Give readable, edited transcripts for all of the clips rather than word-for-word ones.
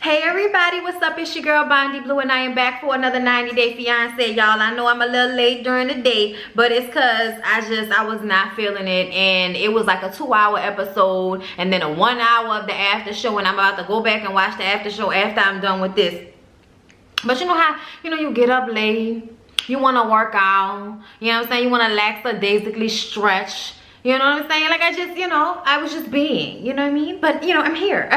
Hey everybody, what's up? It's your girl Bondy Blue and I am back for another 90-day fiance, y'all. I know I'm a little late during the day, but it's cause I was not feeling it, and it was like a 2-hour episode and then a 1 hour of the after show, and I'm about to go back and watch the after show after I'm done with this. But you know how, you get up late, you want to work out, you know what I'm saying? You want to lackadaisically stretch. You know what I'm saying? Like I was just being, you know what I mean? But, I'm here.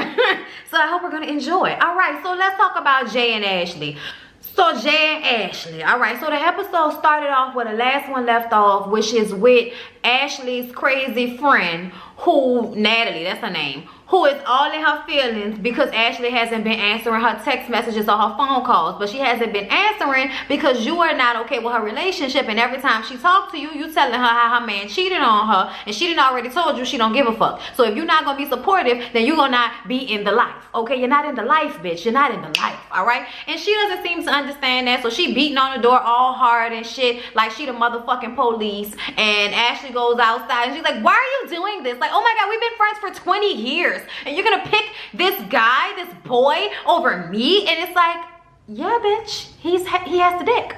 So I hope we're going to enjoy. All right, so let's talk about Jay and Ashley. So Jay and Ashley. All right, so the episode started off where the last one left off, which is with Ashley's crazy friend, Natalie, that's her name, who is all in her feelings because Ashley hasn't been answering her text messages or her phone calls. But she hasn't been answering because you are not okay with her relationship, and every time she talks to you, you telling her how her man cheated on her, and she done already told you she don't give a fuck. So if you're not gonna be supportive, then you're gonna not be in the life, okay? You're not in the life, bitch. You're not in the life, all right? And she doesn't seem to understand that, so she beating on the door all hard and shit like she the motherfucking police. And Ashley goes outside and she's like, why are you doing this? Like, oh my God, we've been friends for 20 years. And you're gonna pick this guy, this boy, over me? And it's like, yeah, bitch, he has the dick.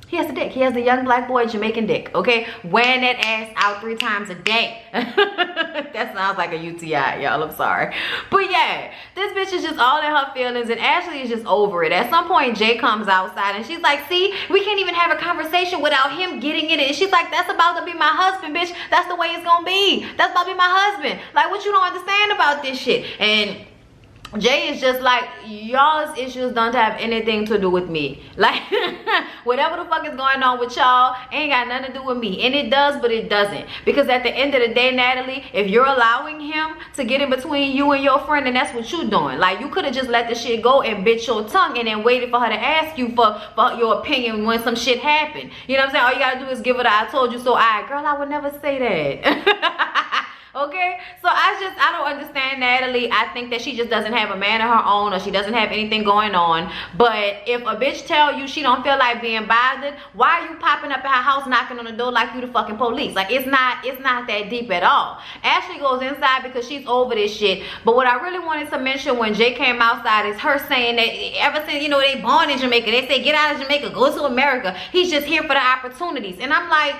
He has the dick. He has the young black boy Jamaican dick, okay? Wearing that ass out 3 times a day. That sounds like a UTI, y'all. I'm sorry. But yeah, this bitch is just all in her feelings, and Ashley is just over it. At some point, Jay comes outside and she's like, see, we can't even have a conversation without him getting in it. And she's like, that's about to be my husband, bitch. That's the way it's gonna be. That's about to be my husband. Like, what you don't understand about this shit? And Jay is just like, y'all's issues don't have anything to do with me. Like, whatever the fuck is going on with y'all ain't got nothing to do with me. And it does, but it doesn't. Because at the end of the day, Natalie, if you're allowing him to get in between you and your friend, then that's what you're doing. Like, you could have just let the shit go and bit your tongue and then waited for her to ask you for your opinion when some shit happened. You know what I'm saying? All you gotta do is give her the I told you so. Girl, I would never say that. Okay, so I don't understand Natalie. I think that she just doesn't have a man of her own, or she doesn't have anything going on. But if a bitch tell you she don't feel like being bothered, why are you popping up at her house knocking on the door like you the fucking police? Like, it's not that deep at all. Ashley goes inside because she's over this shit. But what I really wanted to mention when Jay came outside is her saying that ever since, they born in Jamaica, they say get out of Jamaica, go to America. He's just here for the opportunities. And I'm like,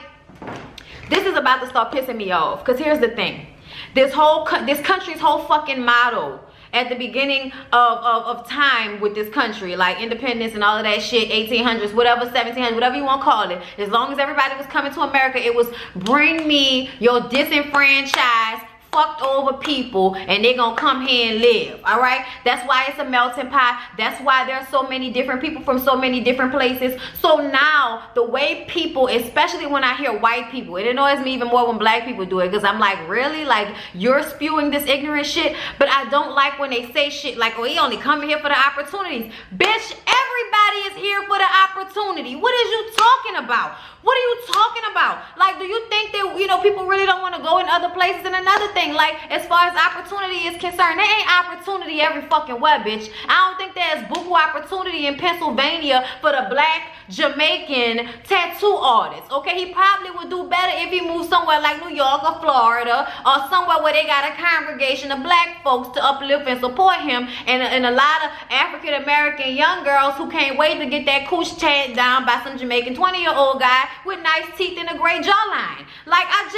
this is about to start pissing me off, because here's the thing. This country's whole fucking motto at the beginning of time with this country, like independence and all of that shit, 1800s, whatever, 1700s, whatever you want to call it, as long as everybody was coming to America, it was bring me your disenfranchised, fucked over people, and they're gonna come here and live. All right, that's why it's a melting pot. That's why there are so many different people from so many different places. So now the way people, especially when I hear white people, it annoys me even more when black people do it, because I'm like, really? Like, you're spewing this ignorant shit? But I don't like when they say shit like, oh, he only coming here for the opportunities. Bitch, everybody is here for the opportunity. What is you talking about? What are you talking about? Like, do you think that, people really don't want to go in other places? And another thing, like, as far as opportunity is concerned, there ain't opportunity every fucking where, bitch. I don't think there's buku opportunity in Pennsylvania for the black Jamaican tattoo artist, okay? He probably would do better if he moved somewhere like New York or Florida, or somewhere where they got a congregation of black folks to uplift and support him, and a lot of African American young girls who can't wait to get that cooch tagged down by some Jamaican 20-year-old guy with nice teeth and a great jawline. Like, I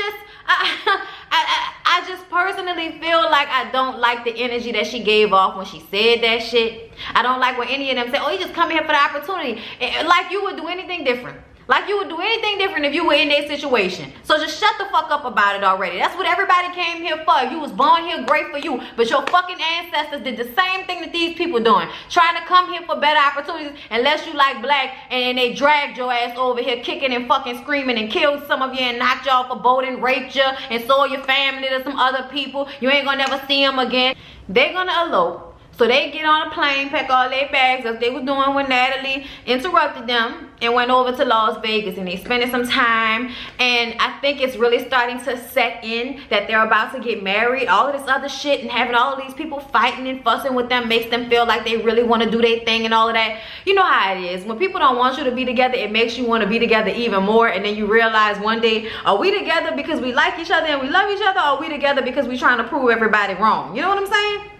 just personally feel like I don't like the energy that she gave off when she said that shit. I don't like when any of them say, oh, you just come here for the opportunity. Like you would do anything different. Like you would do anything different if you were in their situation. So just shut the fuck up about it already. That's what everybody came here for. If you was born here, great for you. But your fucking ancestors did the same thing that these people doing. Trying to come here for better opportunities, unless you like black, and they dragged your ass over here kicking and fucking screaming and killed some of you and knocked you off a boat and raped you and sold your family to some other people. You ain't gonna never see them again. They're gonna elope. So they get on a plane, pack all their bags, as they was doing when Natalie interrupted them, and went over to Las Vegas, and they spending some time. And I think it's really starting to set in that they're about to get married. All of this other shit and having all of these people fighting and fussing with them makes them feel like they really want to do their thing and all of that. You know how it is. When people don't want you to be together, it makes you want to be together even more. And then you realize one day, are we together because we like each other and we love each other, or are we together because we trying to prove everybody wrong? You know what I'm saying?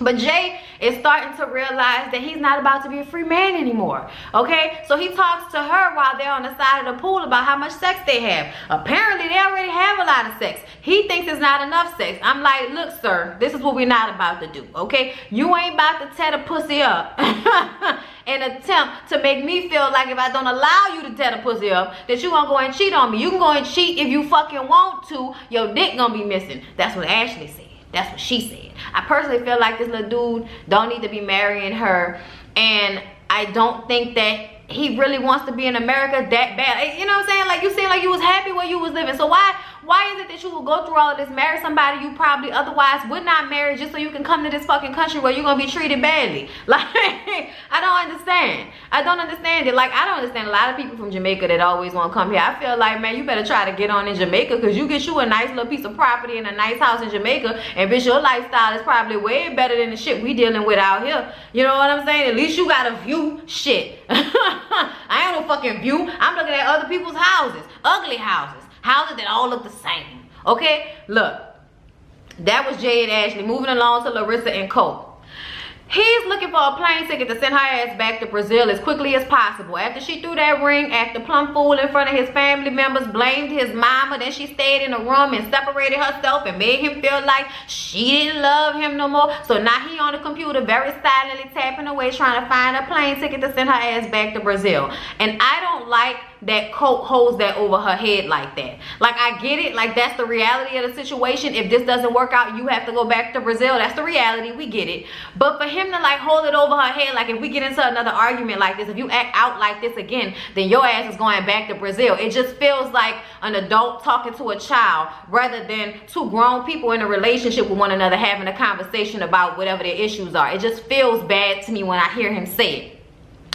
But Jay is starting to realize that he's not about to be a free man anymore. Okay, so he talks to her while they're on the side of the pool about how much sex they have. Apparently they already have a lot of sex. He thinks it's not enough sex. I'm like, look sir, this is what we're not about to do. Okay, you ain't about to tear the pussy up and attempt to make me feel like if I don't allow you to tear the pussy up, that you gonna go and cheat on me. You can go and cheat if you fucking want to. Your dick gonna be missing. That's what Ashley said. That's what she said. I personally feel like this little dude don't need to be marrying her, and I don't think that he really wants to be in America that bad. You know what I'm saying? Like, you seem like you was happy where you was living. So why is it that you will go through all of this, marry somebody you probably otherwise would not marry, just so you can come to this fucking country where you're gonna be treated badly? Like, I don't understand. I don't understand it. Like, I don't understand a lot of people from Jamaica that always want to come here. I feel like, man, you better try to get on in Jamaica, because you get you a nice little piece of property and a nice house in Jamaica, and bitch, your lifestyle is probably way better than the shit we dealing with out here. You know what I'm saying? At least you got a view. Shit. I ain't no fucking view. I'm looking at other people's houses. Ugly houses. Houses that all look the same. Okay? Look. That was Jay and Ashley. Moving along to Larissa and Colt. He's looking for a plane ticket to send her ass back to Brazil as quickly as possible. After she threw that ring, acted plumb fool in front of his family members, blamed his mama, then she stayed in a room and separated herself and made him feel like she didn't love him no more. So now he on the computer very silently tapping away, trying to find a plane ticket to send her ass back to Brazil. And I don't like that Colt holds that over her head like that. Like, I get it. Like, that's the reality of the situation. If this doesn't work out, you have to go back to Brazil. That's the reality. We get it. But for him to, like, hold it over her head, like, if we get into another argument like this, if you act out like this again, then your ass is going back to Brazil. It just feels like an adult talking to a child rather than two grown people in a relationship with one another having a conversation about whatever their issues are. It just feels bad to me when I hear him say it.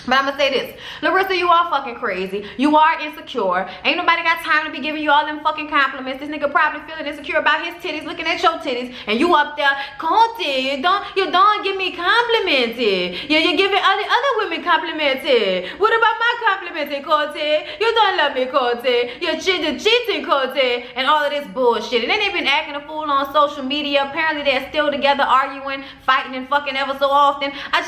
But I'm gonna say this, Larissa, you are fucking crazy. You are insecure. Ain't nobody got time to be giving you all them fucking compliments. This nigga probably feeling insecure about his titties, looking at your titties, and you up there, Conti, you don't give me compliments. You're giving other women compliments. What about my compliments, Conti? You don't love me, Conti. You're cheating, Conti, and all of this bullshit. And then they've been acting a fool on social media. Apparently they're still together, arguing, fighting, and fucking ever so often. I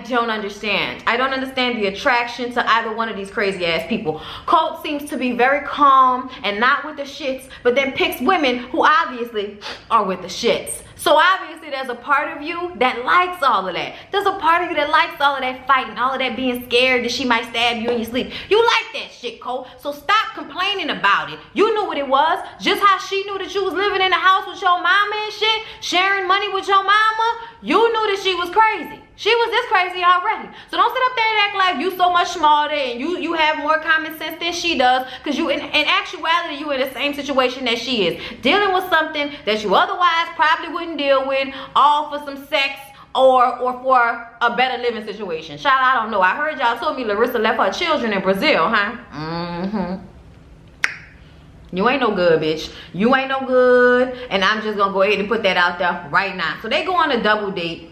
don't understand. I don't understand the attraction to either one of these crazy ass people. Colt seems to be very calm and not with the shits, but then picks women who obviously are with the shits. So obviously there's a part of you that likes all of that. There's a part of you that likes all of that fighting, all of that being scared that she might stab you in your sleep. You like that shit, Colt. So stop complaining about it. You knew what it was. Just how she knew that you was living in the house with your mama and shit, sharing money with your mama. You knew that she was crazy. She was this crazy already. So don't sit up there and act like you so much smarter and you have more common sense than she does, because you in actuality you in the same situation that she is, dealing with something that you otherwise probably wouldn't deal with, all for some sex or for a better living situation. Child, I don't know. I heard y'all told me Larissa left her children in Brazil, huh? You ain't no good, bitch. You ain't no good. And I'm just gonna go ahead and put that out there right now. So they go on a double date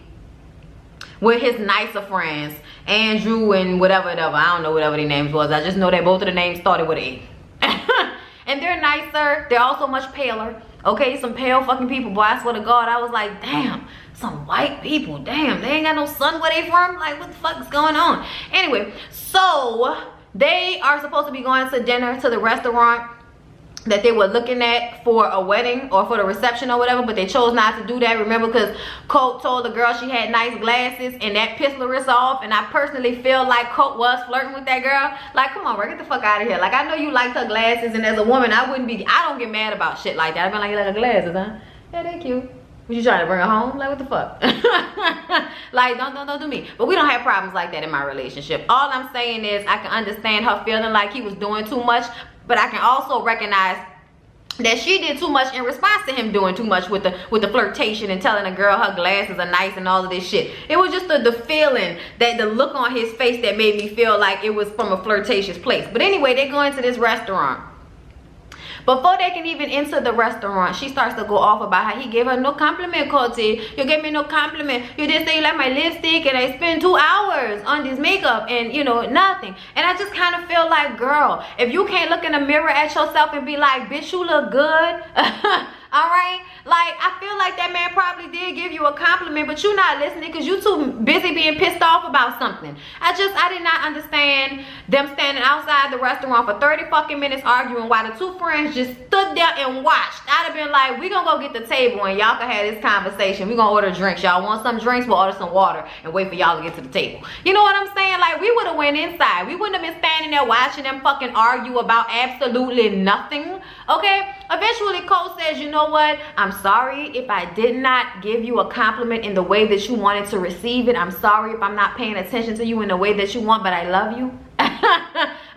with his nicer friends, Andrew and whatever. I don't know whatever their names was. I just know that both of the names started with an A. And they're nicer. They're also much paler. Okay, some pale fucking people. Boy, I swear to God, I was like, damn, some white people. Damn, they ain't got no sun where they from. Like, what the fuck is going on? Anyway, so they are supposed to be going to dinner to the restaurant that they were looking at for a wedding or for the reception or whatever, but they chose not to do that. Remember, because Colt told the girl she had nice glasses, and that pissed Larissa off. And I personally feel like Colt was flirting with that girl. Like, come on, bro, get the fuck out of here. Like, I know you liked her glasses, and as a woman, I don't get mad about shit like that. I'd be like, you like her glasses, huh? Yeah, they cute. Was you trying to bring her home? Like, what the fuck? Like, don't do me. But we don't have problems like that in my relationship. All I'm saying is I can understand her feeling like he was doing too much, but I can also recognize that she did too much in response to him doing too much with the flirtation and telling a girl her glasses are nice and all of this shit. It was just the feeling, that the look on his face that made me feel like it was from a flirtatious place. But anyway, they go into this restaurant. Before they can even enter the restaurant, she starts to go off about how he gave her no compliment, Cody. You gave me no compliment. You didn't say you like my lipstick, and I spent 2 hours on this makeup and, you know, nothing. And I just kind of feel like, girl, if you can't look in the mirror at yourself and be like, bitch, you look good. All right? Like, I feel like that man probably did give you a compliment, but you're not listening because you too busy being pissed off about something. I did not understand them standing outside the restaurant for 30 fucking minutes arguing while the two friends just stood there and watched. I'd have been like, we gonna go get the table and y'all can have this conversation. We gonna order drinks. Y'all want some drinks? We'll order some water and wait for y'all to get to the table. You know what I'm saying? Like, we would have went inside. We wouldn't have been standing there watching them fucking argue about absolutely nothing. Okay? Eventually, Cole says, you know what? I'm sorry if I did not give you a compliment in the way that you wanted to receive it. I'm sorry if I'm not paying attention to you in the way that you want, but I love you.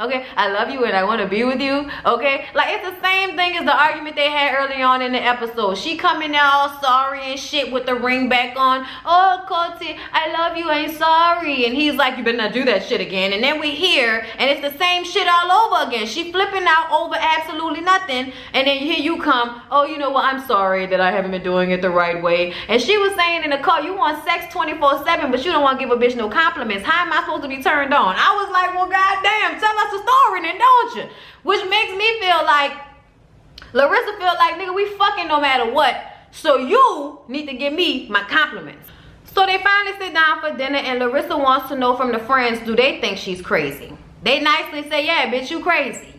Okay, I love you and I want to be with you. Okay, like it's the same thing as the argument they had early on in the episode. She coming out all sorry and shit with the ring back on. Oh, Cody, I love you, I'm sorry. And he's like, you better not do that shit again. And then we hear, and it's the same shit all over again. She flipping out over absolutely nothing. And then here you come, oh, you know what, I'm sorry that I haven't been doing it the right way. And she was saying in the car, you want sex 24/7, but you don't want to give a bitch no compliments. How am I supposed to be turned on? I was like, well, goddamn, tell us the story then, don't you? Which makes me feel like Larissa feel like, nigga, we fucking no matter what, so you need to give me my compliments. So they finally sit down for dinner and Larissa wants to know from the friends, do they think she's crazy? They nicely say, yeah, bitch, you crazy,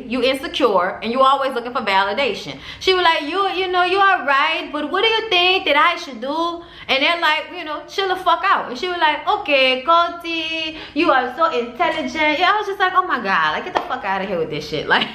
you insecure, and you always looking for validation. She was like, you know, you are right, but what do you think that I should do? And they're like, you know, chill the fuck out. And she was like, okay, Cody, you are so intelligent. Yeah, I was just like, oh my God, like get the fuck out of here with this shit. Like,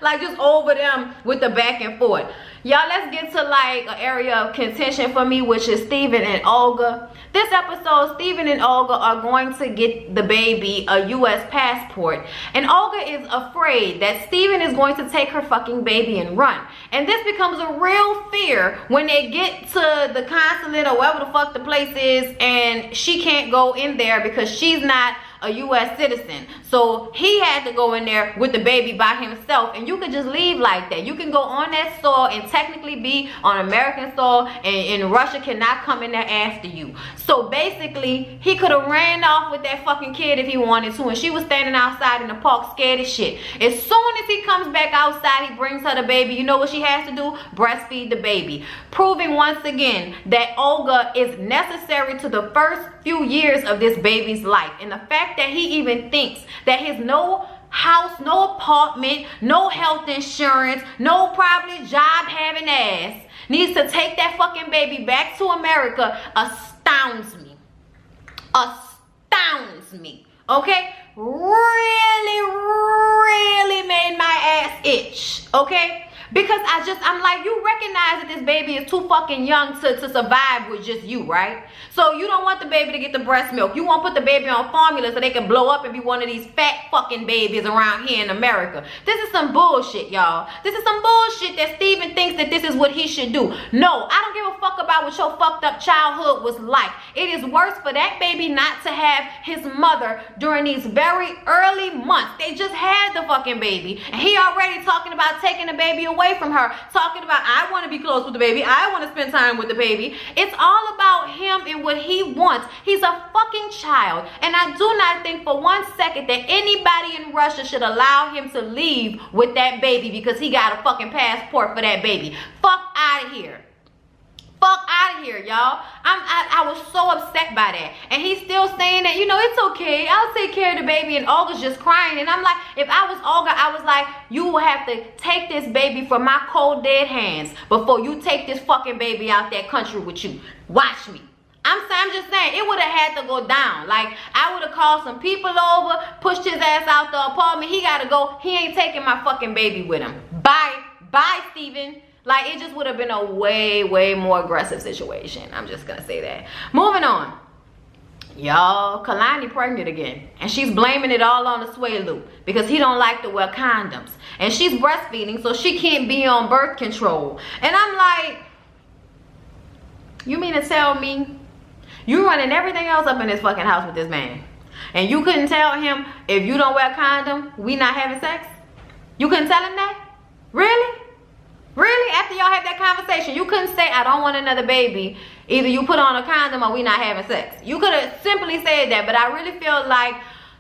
like just over them with the back and forth. Y'all, let's get to like an area of contention for me, which is Steven and Olga. This episode, Steven and Olga are going to get the baby a U.S. passport. And Olga is afraid that Steven is going to take her fucking baby and run. And this becomes a real fear when they get to the consulate or wherever the fuck the place is and she can't go in there because she's not a U.S. citizen. So he had to go in there with the baby by himself, and you could just leave like that. You can go on that soil and technically be on American soil, and Russia cannot come in there after you. So basically, he could have ran off with that fucking kid if he wanted to, and she was standing outside in the park scared as shit. As soon as he comes back outside, he brings her the baby. You know what she has to do? Breastfeed the baby. Proving once again that Olga is necessary to the first few years of this baby's life. And the fact that he even thinks that his no house, no apartment, no health insurance, no probably job having ass needs to take that fucking baby back to America astounds me. Astounds me. Okay? Really made my ass itch. Okay? Because I'm like, you recognize that this baby is too fucking young to survive with just you, right? So you don't want the baby to get the breast milk. You won't put the baby on formula so they can blow up and be one of these fat fucking babies around here in America. This is some bullshit, y'all. This is some bullshit that Steven thinks that this is what he should do. No, I don't give a fuck about what your fucked up childhood was like. It is worse for that baby not to have his mother during these very early months. They just had the fucking baby, and he already talking about taking the baby away from her, talking about, I want to be close with the baby, I want to spend time with the baby. It's all about him and what he wants. He's a fucking child, and I do not think for 1 second that anybody in Russia should allow him to leave with that baby because he got a fucking passport for that baby. Fuck out of here. Fuck out of here, y'all. I was so upset by that. And he's still saying that, you know, it's okay, I'll take care of the baby. And Olga's just crying. And I'm like, if I was Olga, I was like, you will have to take this baby from my cold dead hands before you take this fucking baby out that country with you. Watch me. I'm just saying, it would have had to go down. Like, I would have called some people over, pushed his ass out the apartment. He gotta go. He ain't taking my fucking baby with him. Bye. Bye, Steven. Like, it just would have been a way more aggressive situation. I'm just gonna say that. Moving on. Y'all, Kalani pregnant again. And she's blaming it all on the Sway Loop because he don't like to wear condoms. And she's breastfeeding, so she can't be on birth control. And I'm like, you mean to tell me you running everything else up in this fucking house with this man, and you couldn't tell him, if you don't wear a condom, we not having sex? You couldn't tell him that? Really? Really? After y'all had that conversation, you couldn't say, I don't want another baby. Either you put on a condom or we not having sex. You could have simply said that, but I really feel like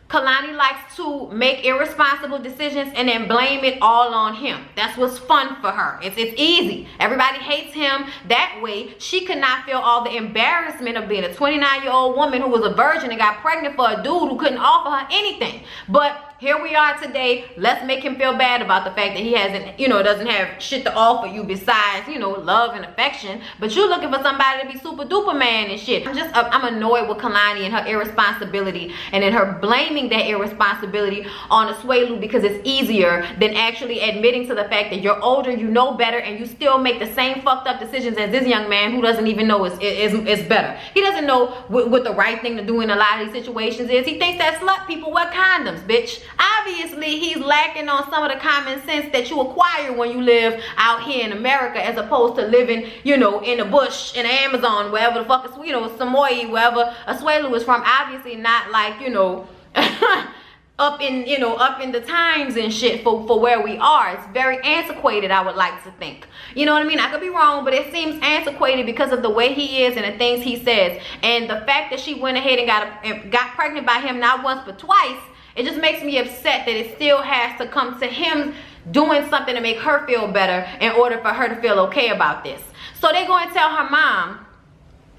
Kalani likes to make irresponsible decisions and then blame it all on him. That's what's fun for her. It's easy. Everybody hates him that way. She could not feel all the embarrassment of being a 29-year-old woman who was a virgin and got pregnant for a dude who couldn't offer her anything. But here we are today. Let's make him feel bad about the fact that he hasn't, doesn't have shit to offer you besides, love and affection. But you're looking for somebody to be super duper man and shit. I'm annoyed with Kalani and her irresponsibility, and then her blaming that irresponsibility on Asuelu because it's easier than actually admitting to the fact that you're older, you know better, and you still make the same fucked up decisions as this young man who doesn't even know is better. He doesn't know what the right thing to do in a lot of these situations is. He thinks that slut people wear condoms, bitch. Obviously, he's lacking on some of the common sense that you acquire when you live out here in America, as opposed to living, in the bush, in the Amazon, wherever the fuck is, Samoa, wherever Asuelu is from. Obviously not like, up in the times and shit for where we are. It's very antiquated, I would like to think. You know what I mean? I could be wrong, but it seems antiquated because of the way he is and the things he says. And the fact that she went ahead and got pregnant by him not once but twice, it just makes me upset that it still has to come to him doing something to make her feel better in order for her to feel okay about this. So they go and tell her mom,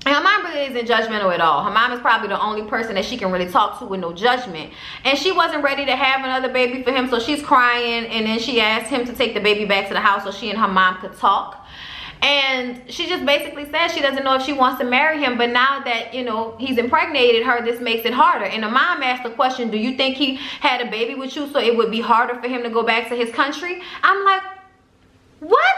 and her mom really isn't judgmental at all. Her mom is probably the only person that she can really talk to with no judgment. And she wasn't ready to have another baby for him, so she's crying, and then she asked him to take the baby back to the house so she and her mom could talk. And she just basically says she doesn't know if she wants to marry him, but now that, he's impregnated her, this makes it harder. And the mom asked the question, do you think he had a baby with you so it would be harder for him to go back to his country? I'm like, what?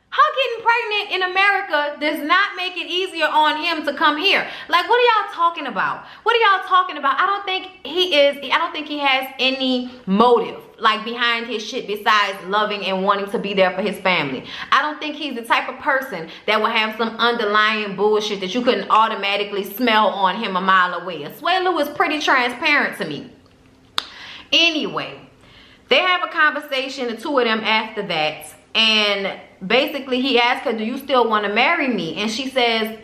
Her getting pregnant in America does not make it easier on him to come here. Like, what are y'all talking about? What are y'all talking about? I don't think he has any motive like behind his shit besides loving and wanting to be there for his family. I don't think he's the type of person that will have some underlying bullshit that you couldn't automatically smell on him a mile away. Asuelu is pretty transparent to me. Anyway, they have a conversation, the two of them, after that. And basically he asked her, do you still want to marry me? And she says,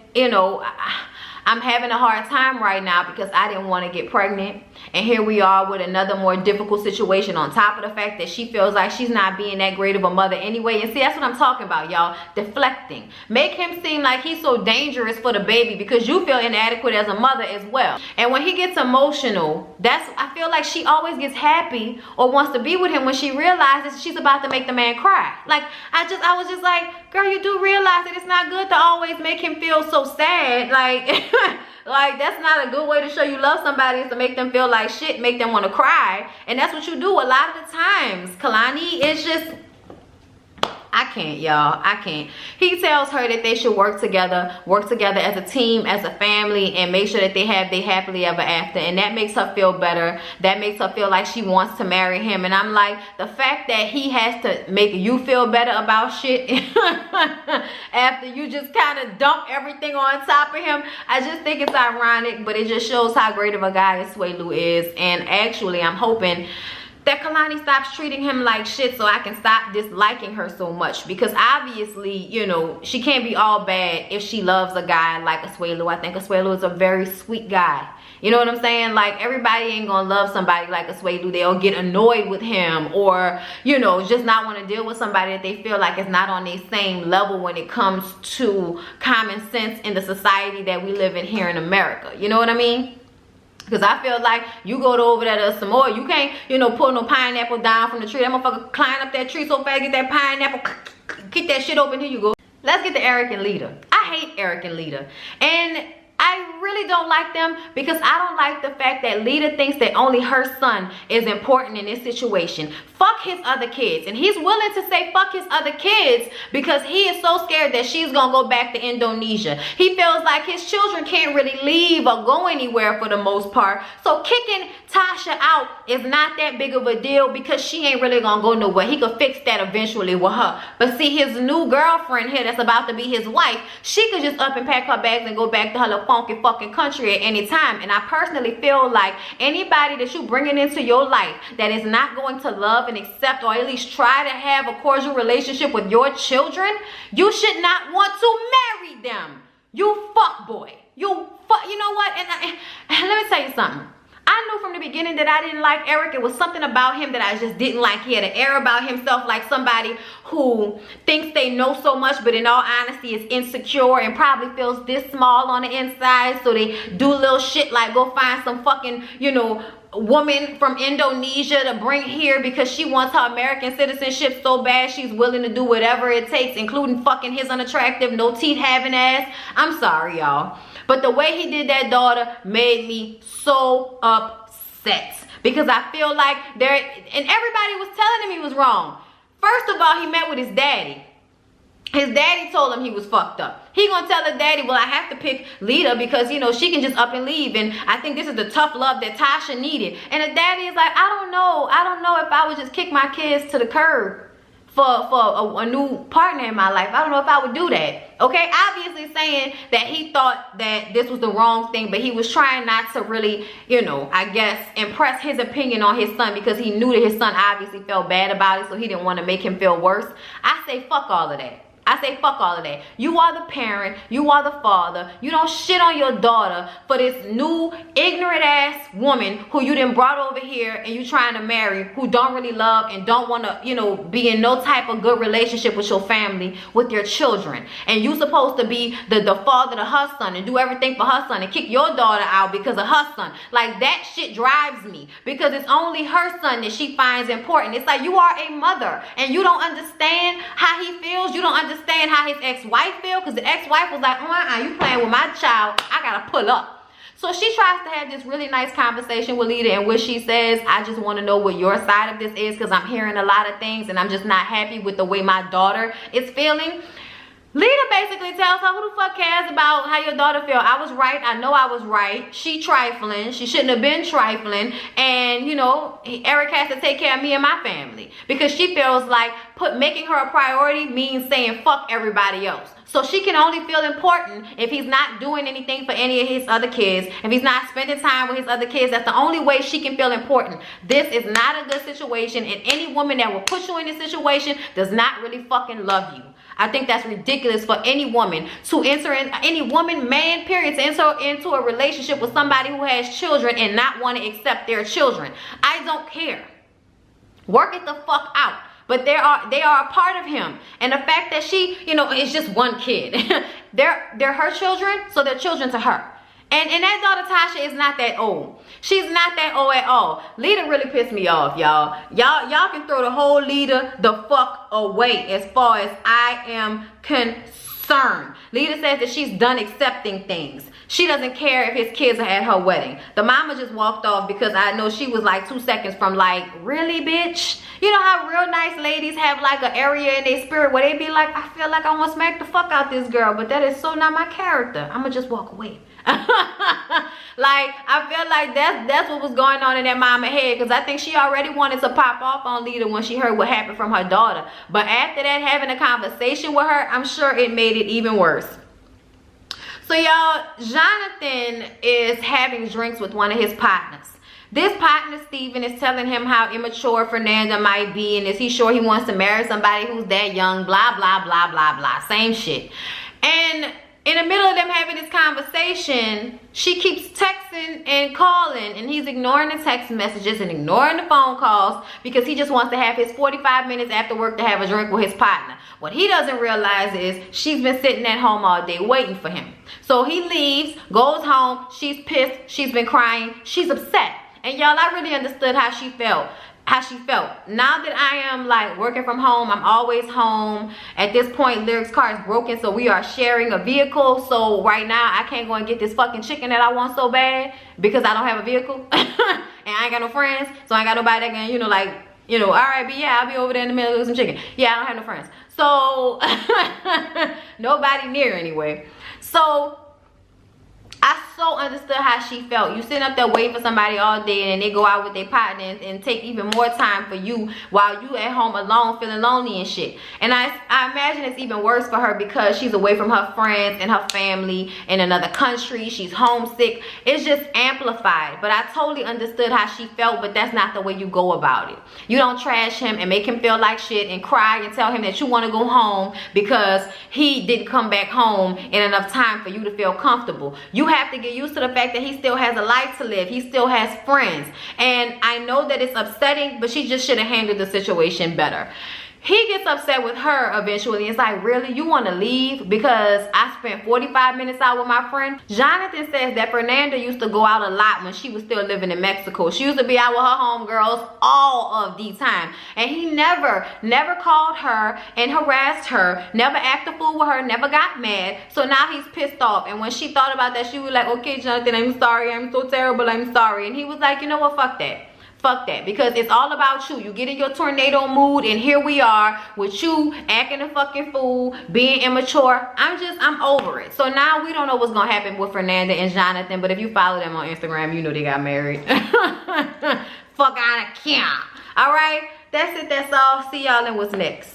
I'm having a hard time right now because I didn't want to get pregnant. And here we are with another more difficult situation on top of the fact that she feels like she's not being that great of a mother anyway. And see, that's what I'm talking about, y'all. Deflecting. Make him seem like he's so dangerous for the baby because you feel inadequate as a mother as well. And when he gets emotional, I feel like she always gets happy or wants to be with him when she realizes she's about to make the man cry. Like, I was just like, girl, you do realize that it's not good to always make him feel so sad. Like, like, that's not a good way to show you love somebody, is to make them feel like shit, make them want to cry. And that's what you do a lot of the times. Kalani is just, I can't, y'all. I can't. He tells her that they should work together as a team, as a family, and make sure that they have their happily ever after. And that makes her feel better. That makes her feel like she wants to marry him. And I'm like, the fact that he has to make you feel better about shit after you just kind of dump everything on top of him, I just think it's ironic, but it just shows how great of a guy Asuelu is. And actually, I'm hoping that Kalani stops treating him like shit so I can stop disliking her so much. Because obviously, she can't be all bad if she loves a guy like Asuelu. I think Asuelu is a very sweet guy. You know what I'm saying? Like, everybody ain't gonna love somebody like Asuelu. They'll get annoyed with him, or, just not want to deal with somebody that they feel like is not on their same level when it comes to common sense in the society that we live in here in America. You know what I mean? Because I feel like you go over there to Samoa, you can't, pull no pineapple down from the tree. That motherfucker climb up that tree so fast, get that pineapple, kick that shit open, here you go. Let's get to Eric and Lita. I hate Eric and Lita. And I really don't like them because I don't like the fact that Lita thinks that only her son is important in this situation. Fuck his other kids. And he's willing to say fuck his other kids because he is so scared that she's gonna go back to Indonesia. He feels like his children can't really leave or go anywhere for the most part. So kicking Tasha out is not that big of a deal because she ain't really gonna go nowhere. He could fix that eventually with her. But see, his new girlfriend here that's about to be his wife, she could just up and pack her bags and go back to her little funky fucking country at any time. And I personally feel like anybody that you bringing into your life that is not going to love and accept, or at least try to have a cordial relationship with your children, you should not want to marry them. You fuck boy. You know what? And let me tell you something. I knew from the beginning that I didn't like Eric. It was something about him that I just didn't like. He had an air about himself, like somebody who thinks they know so much, but in all honesty is insecure and probably feels this small on the inside. So they do little shit like go find some fucking, you know, woman from Indonesia to bring here because she wants her American citizenship so bad she's willing to do whatever it takes, including fucking his unattractive, no teeth having ass. I'm sorry, y'all, but the way he did that daughter made me so upset, because I feel like there, and everybody was telling him he was wrong. First of all, he met with his daddy. His daddy told him he was fucked up. He gonna tell his daddy, well, I have to pick Lita because, you know, she can just up and leave. And I think this is the tough love that Tasha needed. And the daddy is like, I don't know if I would just kick my kids to the curb for a new partner in my life. I don't know if I would do that. Okay, obviously saying that he thought that this was the wrong thing, but he was trying not to really, you know, I guess, impress his opinion on his son because he knew that his son obviously felt bad about it, so he didn't want to make him feel worse. I say fuck all of that. I say fuck all of that. You are the parent. You are the father. You don't shit on your daughter for this new ignorant ass woman who you done brought over here and you trying to marry, who don't really love and don't want to, you know, be in no type of good relationship with your family, with your children. And you supposed to be the father to her son and do everything for her son and kick your daughter out because of her son. Like, that shit drives me, because it's only her son that she finds important. It's like, you are a mother and you don't understand how he feels. You don't understand how his ex-wife feel, because the ex-wife was like, you playing with my child, I gotta pull up. So she tries to have this really nice conversation with Lita, in which she says, I just want to know what your side of this is, because I'm hearing a lot of things and I'm just not happy with the way my daughter is feeling. Lita basically tells her, who the fuck cares about how your daughter feel? I was right. I know I was right. She trifling. She shouldn't have been trifling. And, you know, Eric has to take care of me and my family, because she feels like making her a priority means saying fuck everybody else. So she can only feel important if he's not doing anything for any of his other kids, if he's not spending time with his other kids. That's the only way she can feel important. This is not a good situation, and any woman that will put you in this situation does not really fucking love you. I think that's ridiculous for any woman to enter in, any woman, man, period, to enter into a relationship with somebody who has children and not want to accept their children. I don't care. Work it the fuck out. But they are a part of him. And the fact that she, you know, is just one kid. they're her children, so they're children to her. And that daughter Tasha is not that old. She's not that old at all. Lita really pissed me off, y'all. Y'all can throw the whole Lita the fuck away as far as I am concerned. Lita says that she's done accepting things. She doesn't care if his kids are at her wedding. The mama just walked off, because I know she was like 2 seconds from like, really, bitch? You know how real nice ladies have like an area in their spirit where they be like, I feel like I want to smack the fuck out this girl, but that is so not my character. I'ma just walk away. Like, I feel like that's what was going on in that mama head, because I think she already wanted to pop off on Lita when she heard what happened from her daughter. But after that, having a conversation with her, I'm sure it made it even worse. So y'all, Jonathan is having drinks with one of his partners. This partner, Steven, is telling him how immature Fernanda might be, and is he sure he wants to marry somebody who's that young, blah, blah, blah, blah, blah. Same shit. And in the middle of them having this conversation, she keeps texting and calling, and he's ignoring the text messages and ignoring the phone calls, because he just wants to have his 45 minutes after work to have a drink with his partner. What he doesn't realize is she's been sitting at home all day waiting for him. So he leaves, goes home, she's pissed, she's been crying, she's upset. And y'all, I really understood how she felt. Now that I am like working from home, I'm always home. At this point, Lyric's car is broken, so we are sharing a vehicle. So right now, I can't go and get this fucking chicken that I want so bad, because I don't have a vehicle. And I ain't got no friends, so I ain't got nobody that can, you know, like, you know, all right, but yeah, I'll be over there in the middle with some chicken. Yeah, I don't have no friends. So, nobody near anyway. So, I so understood how she felt. You sitting up there waiting for somebody all day, and they go out with their partner and take even more time for you while you at home alone feeling lonely and shit. And I imagine it's even worse for her, because she's away from her friends and her family in another country. She's homesick. It's just amplified. But I totally understood how she felt, but that's not the way you go about it. You don't trash him and make him feel like shit and cry and tell him that you want to go home because he didn't come back home in enough time for you to feel comfortable. You have to give get used to the fact that he still has a life to live. He still has friends. And I know that it's upsetting, but she just should have handled the situation better. He gets upset with her eventually. It's like, really? You want to leave because I spent 45 minutes out with my friend? Jonathan says that Fernanda used to go out a lot when she was still living in Mexico. She used to be out with her homegirls all of the time. And he never called her and harassed her, never acted a fool with her, never got mad. So now he's pissed off. And when she thought about that, she was like, okay, Jonathan, I'm sorry. I'm so terrible. I'm sorry. And he was like, you know what? Fuck that. Fuck that, because it's all about you. You get in your tornado mood, and here we are with you acting a fucking fool, being immature. I'm over it. So now we don't know what's gonna happen with Fernanda and Jonathan, but if you follow them on Instagram, you know they got married. Fuck out of camp. All right, that's it. That's all. See y'all in what's next.